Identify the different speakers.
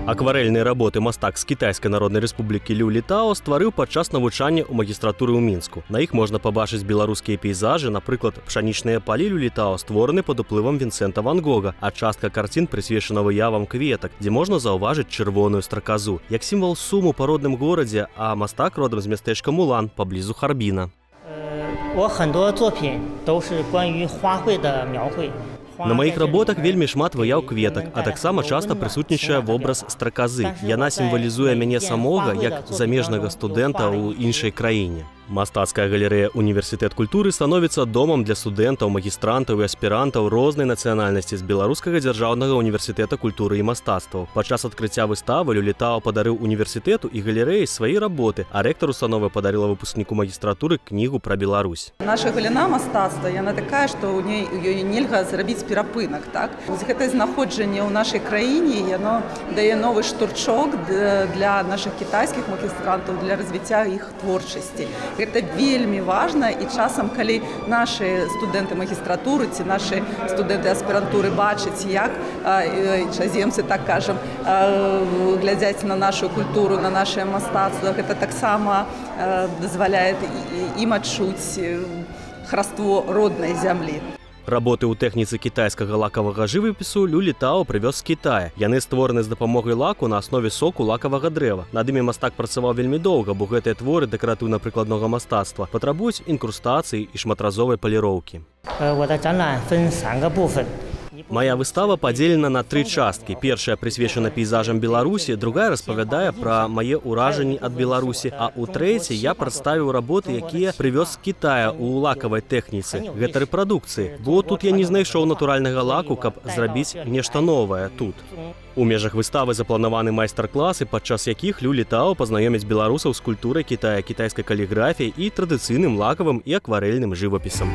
Speaker 1: Акварэльныя работы мастак з Кітайскай Народнай Рэспублікі Лю Літао стварыў падчас навучання ў магістратуры ў Мінску. На іх можна пабачыць беларускія пейзажы, напрыклад, пшанічныя палі Лю Літао створаны пад уплывам Вінсента ван Гога, а частка карцін прысвечана выявам кветак, дзе можна заўважыць чырвоную страказу, як сімвал суму па родным горадзе, а мастак родам з мястэчка Мулан, паблізу Харбіна.
Speaker 2: 我很多作品都是关于花卉的描绘。
Speaker 1: На маіх работах вельмі шмат выяў кветак, а таксама часта прысутнічае вобраз страказы. Яна сімвалізуе мяне самога як замежнага студэнта ў іншай краіне. Мастацкая галерэя «Універсітэт культуры» становіцца домам для студэнтаў, магістрантаў і аспірантаў рознай нацыянальнасці з Беларускага дзяржаўнага універсітэта культуры і мастацтваў. Падчас адкрыцця выставы Лю Літао падарыў універсітэту і галерэі свае работы, а рэктар установы падарыла выпускніку магістратуры кнігу пра Беларусь.
Speaker 3: Наша галіна мастацтва, яна такая, што ў ёй нельга зрабіць перапынак, так? Вось гэтае знаходжанне ў нашай краіне, яно дае новы штурчок для нашых кітайскіх магістрантаў, для развіцця іх творчасці. Гэта вельмі важна, і часам, калі нашы студэнты магістратуры ці нашы студэнты аспірантуры бачаць, як інчаземцы, так кажам, глядзяць на нашу культуру, на наше мастацтва, гэта таксама дазваляе ім адчуць хараство роднай зямлі.
Speaker 1: Работы ў тэхніцы кітайскага лакавага жывапісу Лю Літао прывёз з Кітая. Яны створаны з дапамогай лаку на аснове соку лакавага дрэва. Над імі мастак працаваў вельмі доўга, бо гэтыя творы дэкаратыўна-прыкладнога мастацтва патрабуюць інкрустацыі і шматразовай паліроўкі. Мая выстава падзелена на 3 часткі. Першая прысвечана пейзажам Беларусі, другая распавядае пра мае ўражанні ад Беларусі, а ў трэцяй я прадставіў работы, якія прывёз з Кітая ў лакавай тэхніцы. Гэта рэпрадукцыі, бо тут я не знайшоў натуральнага лаку, каб зрабіць нешта новае тут. У межах выставы запланаваны майстар-класы, падчас якіх Лю Літао пазнаёміць беларусаў з культурай Кітая, кітайскай каліграфіяй і традыцыйным лакавым і акварэльным жывапісам.